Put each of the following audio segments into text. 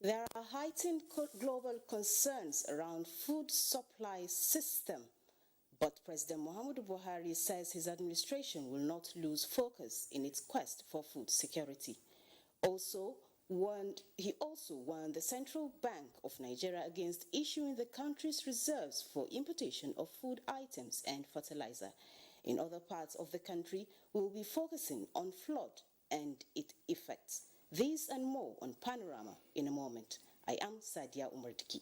There are heightened global concerns around food supply system, but President Muhammadu Buhari says his administration will not lose focus in its quest for food security. He also warned the Central Bank of Nigeria against issuing the country's reserves for importation of food items and fertilizer. In other parts of the country, we will be focusing on flood and its effects. These and more on Panorama in a moment. I am Sadia Umardiki.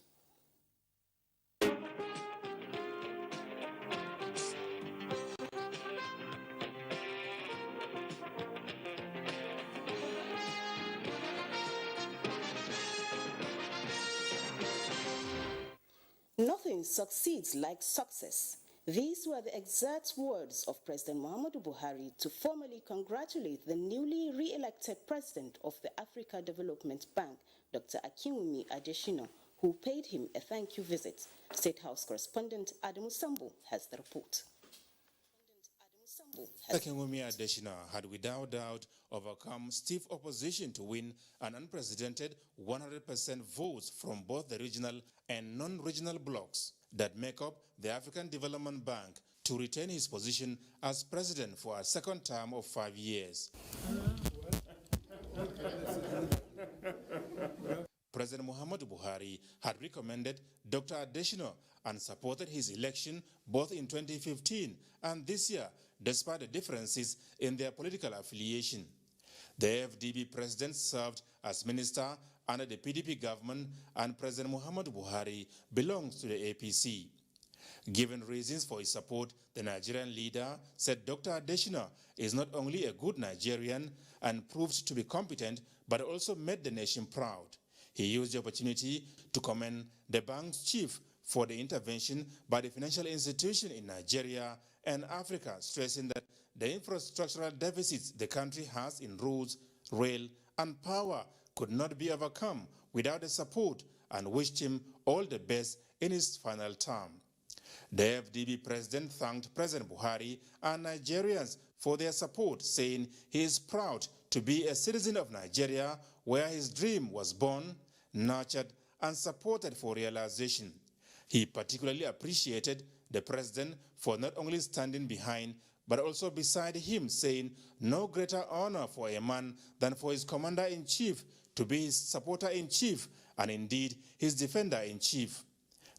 Nothing succeeds like success. These were the exact words of President Muhammadu Buhari to formally congratulate the newly re-elected president of the Africa Development Bank, Dr. Akinwumi Adesina, who paid him a thank you visit. State House correspondent Adamu Sambu has the report. Akinwumi Adesina had without doubt overcome stiff opposition to win an unprecedented 100% votes from both the regional and non-regional blocs that make up the African Development Bank to retain his position as president for a second term of 5 years. President Muhammadu Buhari had recommended Dr. Adesina and supported his election both in 2015 and this year, despite the differences in their political affiliation. The FDB president served as minister under the PDP government, and President Muhammadu Buhari belongs to the APC. Given reasons for his support, the Nigerian leader said Dr. Adesina is not only a good Nigerian and proved to be competent, but also made the nation proud. He used the opportunity to commend the bank's chief for the intervention by the financial institution in Nigeria and Africa, stressing that the infrastructural deficits the country has in roads, rail, and power could not be overcome without the support, and wished him all the best in his final term. The FDB president thanked President Buhari and Nigerians for their support, saying he is proud to be a citizen of Nigeria where his dream was born, nurtured, and supported for realization. He particularly appreciated the president for not only standing behind but also beside him, saying no greater honor for a man than for his commander-in-chief to be his supporter-in-chief and indeed his defender-in-chief.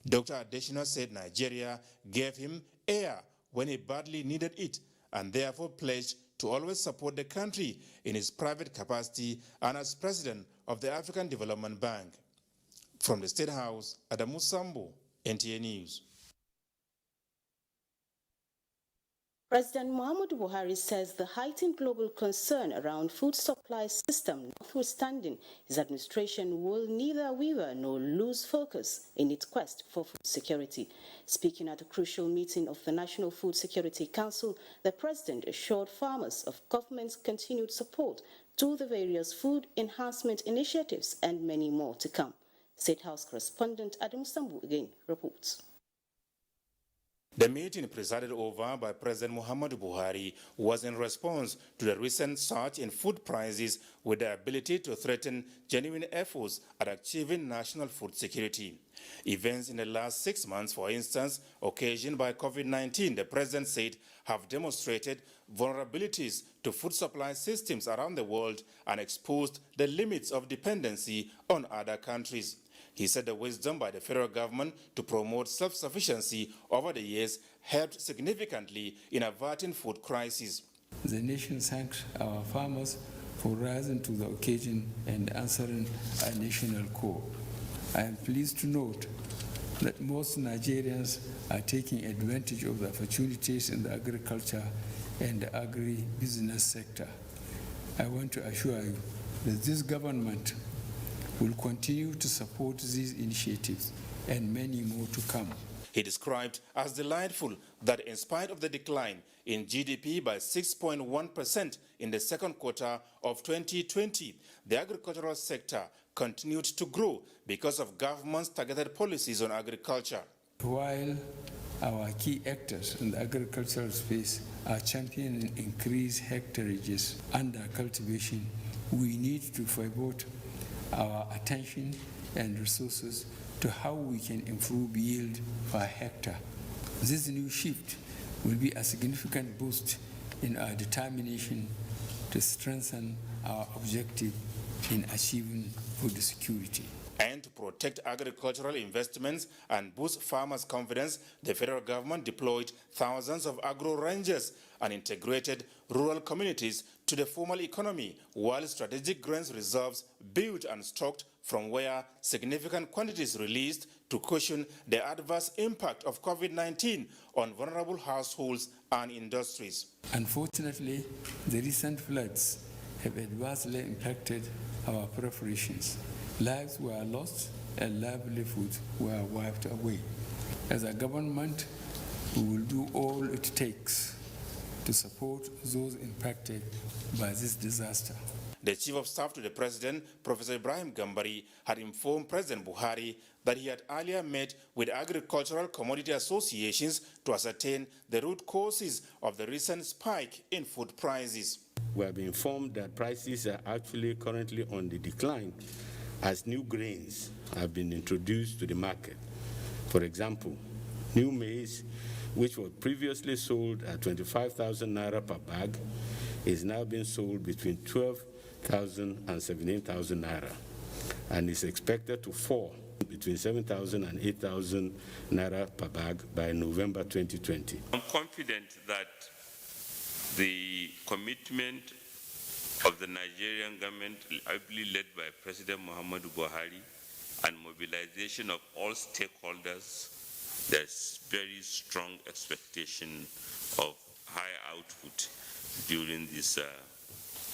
Dr. Adesina said Nigeria gave him air when he badly needed it and therefore pledged to always support the country in his private capacity and as president of the African Development Bank. From the State House, Adamu Sambu, NTA News. President Muhammadu Buhari says the heightened global concern around food supply system notwithstanding, his administration will neither waver nor lose focus in its quest for food security. Speaking at a crucial meeting of the National Food Security Council, the president assured farmers of government's continued support to the various food enhancement initiatives and many more to come. State House correspondent Adam Sambu again reports. The meeting presided over by President Muhammadu Buhari was in response to the recent surge in food prices with the ability to threaten genuine efforts at achieving national food security. Events in the last 6 months, for instance, occasioned by COVID-19, the president said have demonstrated vulnerabilities to food supply systems around the world and exposed the limits of dependency on other countries. He said the wisdom by the federal government to promote self-sufficiency over the years helped significantly in averting food crises. The nation thanks our farmers for rising to the occasion and answering our national call. I am pleased to note that most Nigerians are taking advantage of the opportunities in the agriculture and the agri-business sector. I want to assure you that this government will continue to support these initiatives and many more to come. He described as delightful that in spite of the decline in GDP by 6.1% in the second quarter of 2020, the agricultural sector continued to grow because of government's targeted policies on agriculture. While our key actors in the agricultural space are championing increased hectareages under cultivation, we need to pivot our attention and resources to how we can improve yield per hectare. This new shift will be a significant boost in our determination to strengthen our objective in achieving food security. And to protect agricultural investments and boost farmers' confidence, the federal government deployed thousands of agro-rangers and integrated rural communities to the formal economy, while strategic grains reserves built and stocked from where significant quantities released to cushion the adverse impact of COVID-19 on vulnerable households and industries. Unfortunately, the recent floods have adversely impacted our preparations. Lives were lost and livelihoods were wiped away. As a government, we will do all it takes to support those impacted by this disaster. The Chief of Staff to the President, Professor Ibrahim Gambari, had informed President Buhari that he had earlier met with agricultural commodity associations to ascertain the root causes of the recent spike in food prices. We have been informed that prices are actually currently on the decline as new grains have been introduced to the market. For example, new maize, which was previously sold at 25,000 naira per bag, is now being sold between 12,000 and 17,000 naira, and is expected to fall between 7,000 and 8,000 naira per bag by November 2020. I'm confident that the commitment of the Nigerian government, ably led by President Muhammadu Buhari, and mobilization of all stakeholders, there's very strong expectation of high output during this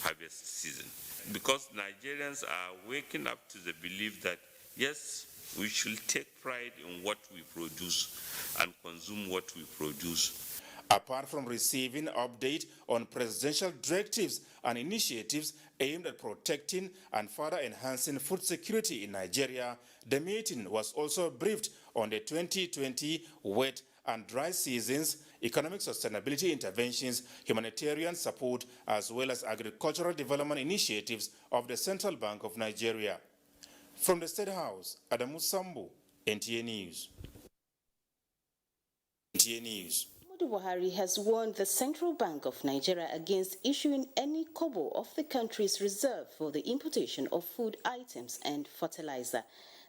harvest season. Because Nigerians are waking up to the belief that, yes, we should take pride in what we produce and consume what we produce. Apart from receiving update on presidential directives and initiatives aimed at protecting and further enhancing food security in Nigeria, the meeting was also briefed on the 2020 wet and dry seasons, economic sustainability interventions, humanitarian support, as well as agricultural development initiatives of the Central Bank of Nigeria. From the State House, Adamu Sambo, NTA News. NTA News. Buhari has warned the Central Bank of Nigeria against issuing any kobo of the country's reserve for the importation of food items and fertilizer.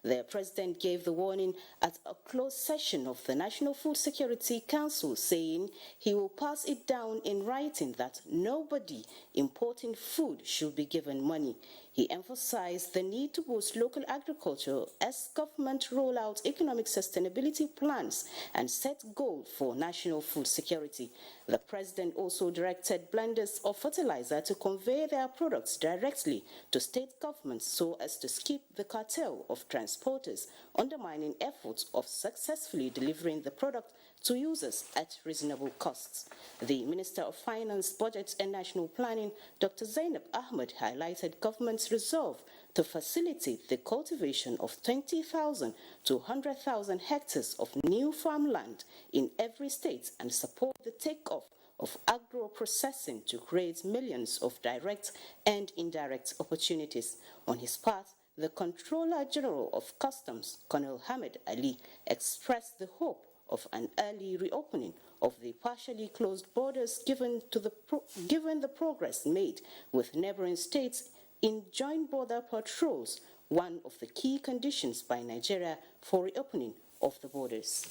The president gave the warning at a closed session of the National Food Security Council, saying he will pass it down in writing that nobody importing food should be given money. He emphasized the need to boost local agriculture as government roll out economic sustainability plans and set goals for national food security. The president also directed blenders of fertilizer to convey their products directly to state governments so as to skip the cartel of transporters, undermining efforts of successfully delivering the product to users at reasonable costs. The Minister of Finance, Budget and National Planning, Dr. Zainab Ahmed, highlighted government's resolve to facilitate the cultivation of 20,000 to 100,000 hectares of new farmland in every state and support the takeoff of agro-processing to create millions of direct and indirect opportunities. On his part, the Controller General of Customs, Colonel Hamid Ali, expressed the hope of an early reopening of the partially closed borders given the progress made with neighboring states in joint border patrols, one of the key conditions by Nigeria for reopening of the borders.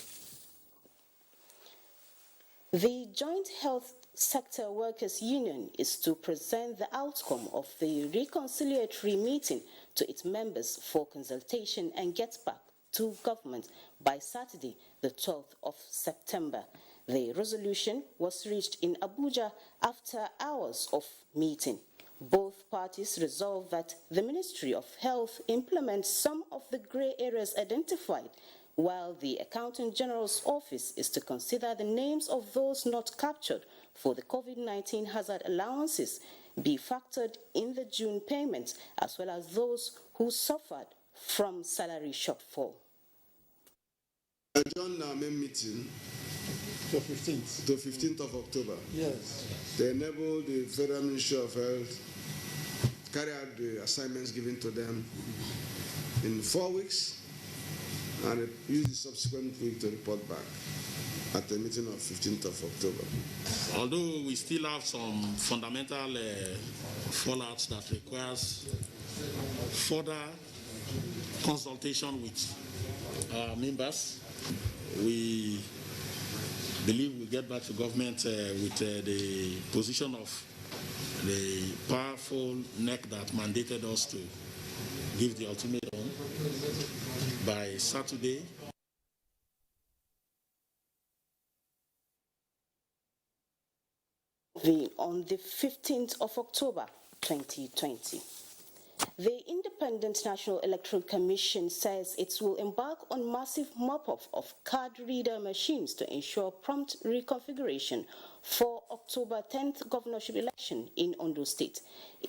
The Joint Health Sector Workers Union is to present the outcome of the reconciliatory meeting to its members for consultation and get back to government by Saturday, the 12th of September. The resolution was reached in Abuja after hours of meeting. Both parties resolved that the Ministry of Health implement some of the grey areas identified, while the Accountant General's office is to consider the names of those not captured for the COVID-19 hazard allowances be factored in the June payments, as well as those who suffered from salary shortfall. Adjourn our main meeting to 15th. to 15th of October. Yes. They enable the Federal Ministry of Health carry out the assignments given to them in 4 weeks and use the subsequent week to report back at the meeting of 15th of October. Although we still have some fundamental fallouts that requires further consultation with our members, we believe we'll get back to government with the position of the powerful neck that mandated us to give the ultimatum by Saturday. On the 15th of October 2020. The Independent National Electoral Commission says it will embark on massive mop-up of card reader machines to ensure prompt reconfiguration for October 10th governorship election in Ondo State.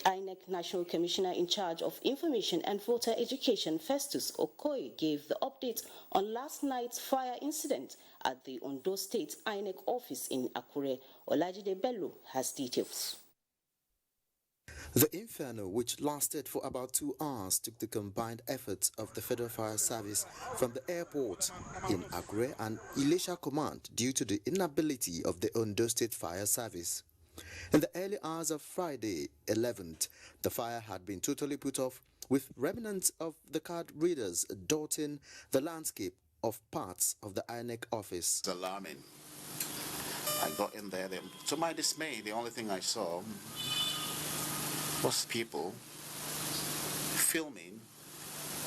INEC National Commissioner in charge of Information and Voter Education, Festus Okoye, gave the update on last night's fire incident at the Ondo State INEC office in Akure. Olajide Bello has details. The inferno, which lasted for about 2 hours, took the combined efforts of the Federal Fire Service from the airport in Akure and Ilesha Command due to the inability of the Ondo State Fire Service. In the early hours of Friday 11th, the fire had been totally put off, with remnants of the card readers dotting the landscape of parts of the INEC office. It's alarming. I got in there, to my dismay, the only thing I saw was people filming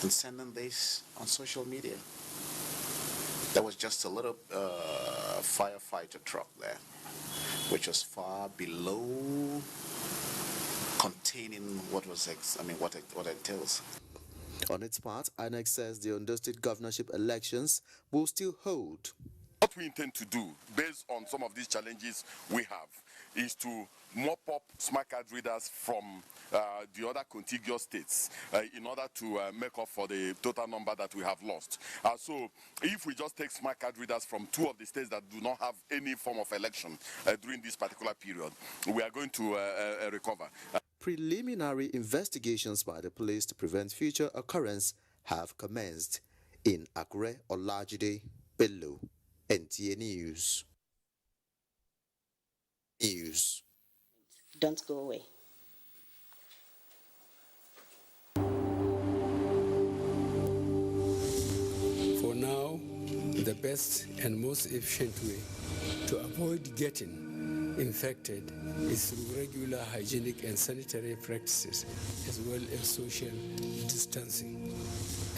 and sending this on social media. There was just a little firefighter truck there, which was far below containing what was, what it entails. On its part, INEC says the Ondo State governorship elections will still hold. What we intend to do, based on some of these challenges we have, is to mop up smart card readers from the other contiguous states in order to make up for the total number that we have lost. So if we just take smart card readers from 2 of the states that do not have any form of election during this particular period, we are going to recover. Preliminary investigations by the police to prevent future occurrence have commenced. In Akure, Olajide Bello, NTA News. Don't go away. For now, the best and most efficient way to avoid getting infected is through regular hygienic and sanitary practices, as well as social distancing.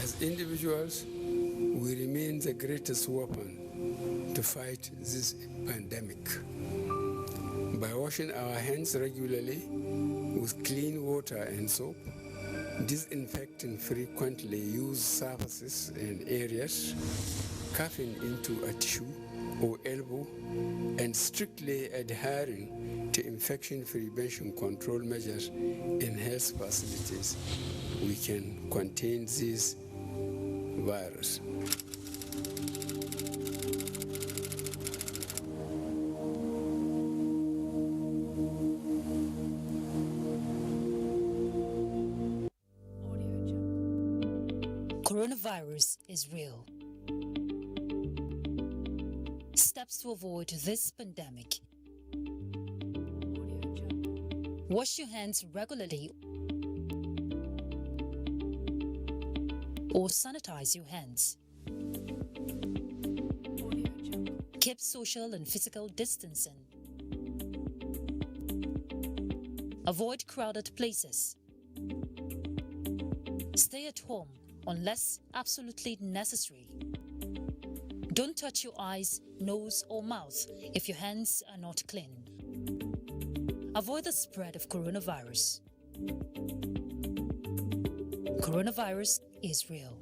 As individuals, we remain the greatest weapon to fight this pandemic. By washing our hands regularly with clean water and soap, disinfecting frequently used surfaces and areas, coughing into a tissue or elbow, and strictly adhering to infection prevention control measures in health facilities, we can contain this virus. Coronavirus is real. Steps to avoid this pandemic. Wash your hands regularly or sanitize your hands. Keep social and physical distancing. Avoid crowded places. Stay at home unless absolutely necessary. Don't touch your eyes, nose, or mouth if your hands are not clean. Avoid the spread of coronavirus. Coronavirus is real.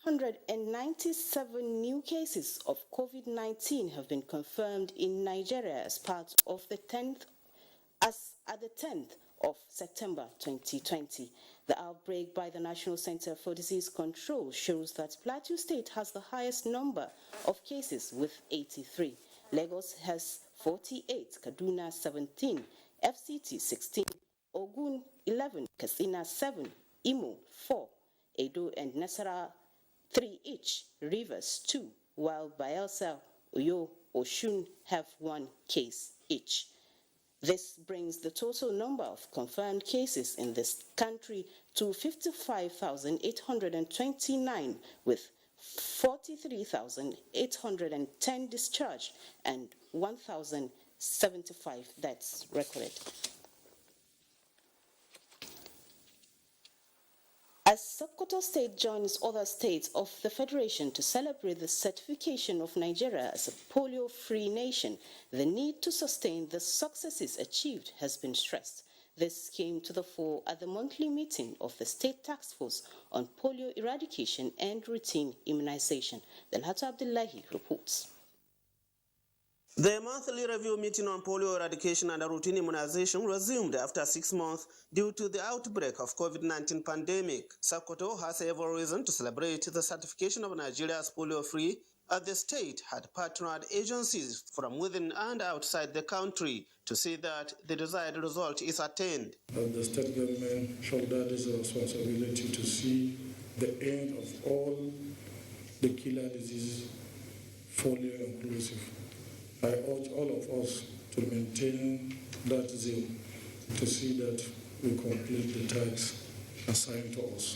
197 new cases of COVID-19 have been confirmed in Nigeria as part of the 10th of September 2020. The outbreak by the National Center for Disease Control shows that Plateau State has the highest number of cases with 83. Lagos has 48, Kaduna 17, FCT 16, Ogun 11, Katsina 7, Imo 4, Edo and Nasarawa 3 each, Rivers 2, while Bayelsa, Oyo, Oshun have 1 case each. This brings the total number of confirmed cases in this country to 55,829, with 43,810 discharged and 1,075 deaths recorded. As Sokoto State joins other states of the Federation to celebrate the certification of Nigeria as a polio-free nation, the need to sustain the successes achieved has been stressed. This came to the fore at the monthly meeting of the State Task Force on Polio Eradication and Routine Immunization. Dalhatu Abdullahi reports. The monthly review meeting on polio eradication and routine immunization resumed after 6 months due to the outbreak of COVID-19 pandemic. Sokoto has every reason to celebrate the certification of Nigeria as polio-free, as the state had partnered agencies from within and outside the country to see that the desired result is attained. The state government shouldered this responsibility to see the end of all the killer diseases, polio inclusive. I urge all of us to maintain that zeal to see that we complete the task assigned to us.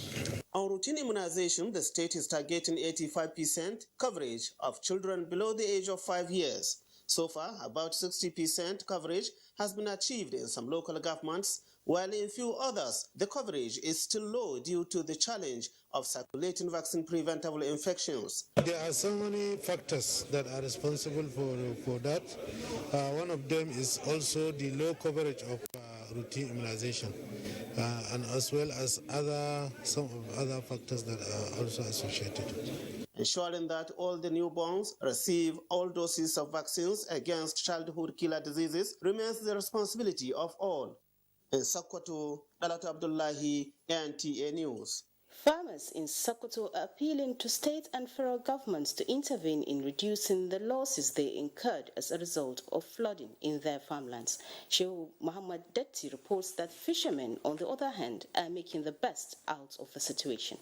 On routine immunization, the state is targeting 85% coverage of children below the age of 5 years. So far, about 60% coverage has been achieved in some local governments, while in few others, the coverage is still low due to the challenge of circulating vaccine-preventable infections. There are so many factors that are responsible for that. One of them is also the low coverage of routine immunization, and as well as some of other factors that are also associated. Ensuring that all the newborns receive all doses of vaccines against childhood killer diseases remains the responsibility of all. In Sokoto, Dalhatu Abdullahi, NTA News. Farmers in Sokoto are appealing to state and federal governments to intervene in reducing the losses they incurred as a result of flooding in their farmlands. Sheikh Muhammad Detti reports that fishermen, on the other hand, are making the best out of the situation.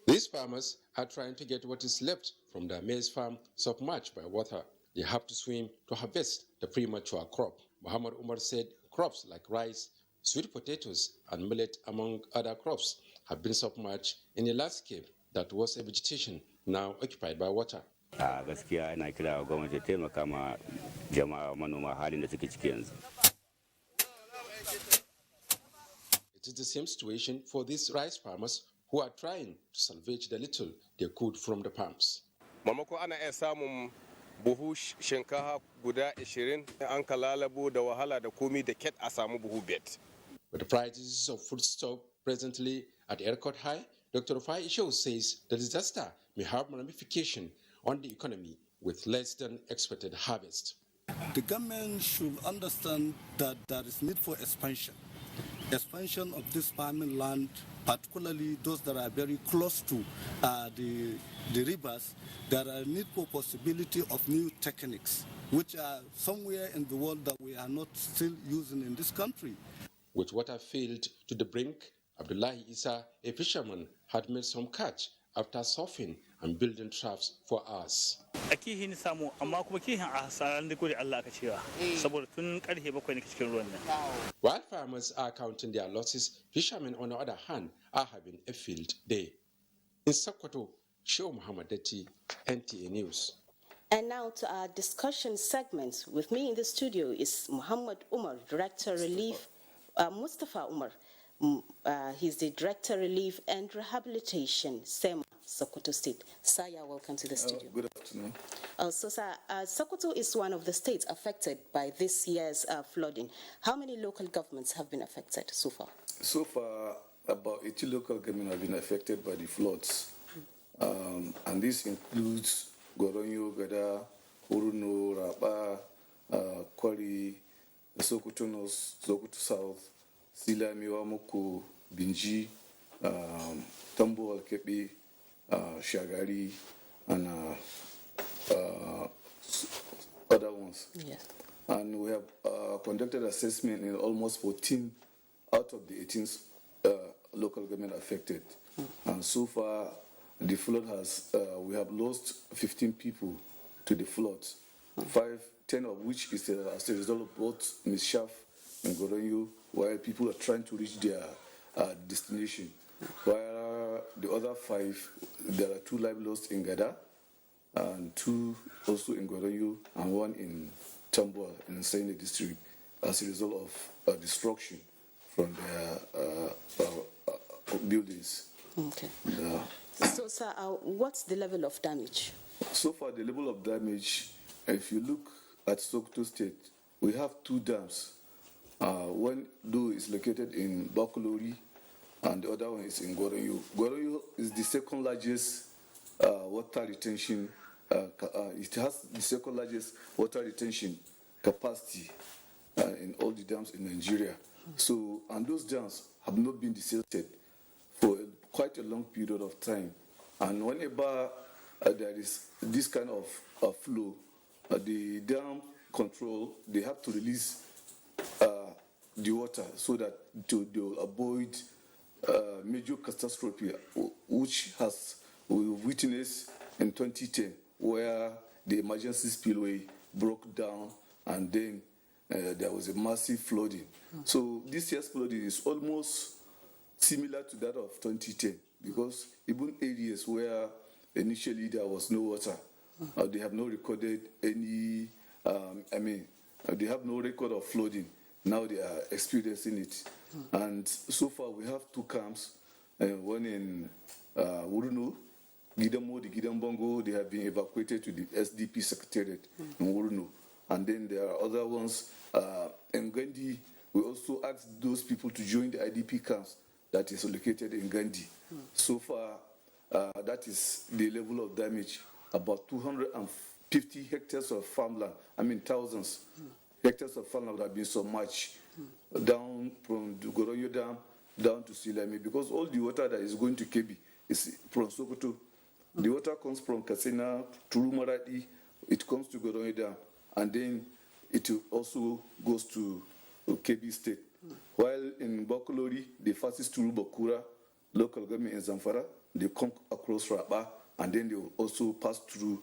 These farmers are trying to get what is left from their maize farm submerged by water. They have to swim to harvest the premature crop. Muhammad Umar said crops like rice, sweet potatoes, and millet, among other crops, have been submerged in a landscape that was a vegetation now occupied by water. Gaskiya ina kira gwamnati ta taimaka ma jama'a manoma halin da suke ciki yanzu. It is the same situation for these rice farmers who are trying to salvage the little they could from the palms. Mamako ana iya samun buhu shinkafa guda 20 an kalalabo da wahala da komi da ket a samu buhu bet. With the prices of foodstuff presently at a record high, Dr. Rufai Isho says the disaster may have ramification on the economy with less than expected harvest. The government should understand that there is need for expansion of this farming land, particularly those that are very close to the rivers. There are need for possibility of new techniques, which are somewhere in the world that we are not still using in this country. With water filled to the brink, Abdullahi Isa, a fisherman, had made some catch after surfing and building traps for hours. While farmers are counting their losses, fishermen, on the other hand, are having a field day. In Sokoto, Sheikh Muhammad Detti, NTA News. And now to our discussion segment. With me in the studio is Muhammad Umar, Director Relief, Mustafa Umar. He's the Director Relief and Rehabilitation, SEMA, Sokoto State. Saya, welcome to the studio. Good afternoon. So, sir, Sokoto is one of the states affected by this year's flooding. How many local governments have been affected so far? So far, about 80 local governments have been affected by the floods. And this includes Goronyo, Gada, Uruno, Raba, Kwari, Sokoto North, Sokoto South, Silami, Wamoko, Binji, Tambo, Alkepi, Shagari, and other ones. Yes. And we have conducted assessment in almost 14 out of the 18 local government affected. And so far, the flood has, we have lost 15 people to the floods, 10 of which is as a result of both mischief and Goronyo, while people are trying to reach their destination. While the other 5, there are 2 lives lost in Gada, and 2 also in Goronyo, and 1 in Tambua in Sene district as a result of destruction from their buildings. Okay. So, sir, what's the level of damage? So far, the level of damage, if you look at Sokoto State, we have 2 dams. One, though, is located in Bakulori, and the other one is in Goronyo. Goronyo is the second largest water retention. It has the second largest water retention capacity in all the dams in Nigeria. So, and those dams have not been desilted for quite a long period of time. And whenever there is this kind of flow, the dam control, they have to release the water so that to avoid major catastrophe, which we witnessed in 2010, where the emergency spillway broke down and then there was a massive flooding. So this year's flooding is almost similar to that of 2010, because even areas where initially there was no water, they have not recorded any, they have no record of flooding. Now they are experiencing it. And so far we have 2 camps, one in Uruno, Gidamo, the Gidambongo, they have been evacuated to the SDP Secretariat in Uruno. And then there are other ones in Gandhi. We also asked those people to join the IDP camps that is located in Gandhi. So far, that is the level of damage. About 250 hectares of farmland, thousands hectares of farmland have been submerged down from the Goronyo Dam down to Silami, because all the water that is going to Kebi is from Sokoto. The water comes from Kasina, Turu Maradi, it comes to Goronyo Dam, and then it also goes to Kebi State. While in Bakulori, the fastest Turu Bakura local government in Zamfara, they come across Raba, and then they will also pass through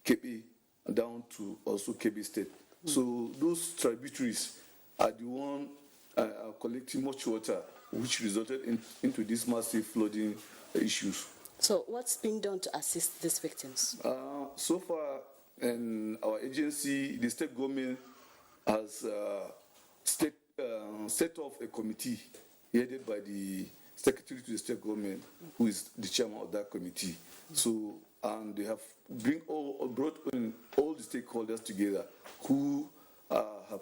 Kebi down to also Kebi State. So those tributaries are the one collecting much water, which resulted into these massive flooding issues. So what's been done to assist these victims? So far, in our agency, the state government has set off a committee headed by the secretary to the state government, who is the chairman of that committee. So, and they have brought in all the stakeholders together who have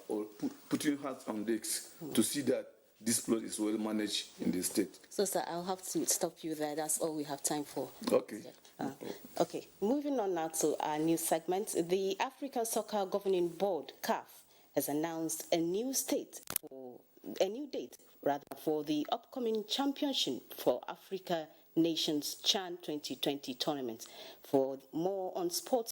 putting hands on decks to see that this flood is well managed in the state. So, sir, I'll have to stop you there. That's all we have time for. Okay. Okay. Moving on now to our new segment. The African Soccer Governing Board, CAF, has announced a new date for the upcoming Championship for Africa Nations CHAN 2020 tournament. For more on sports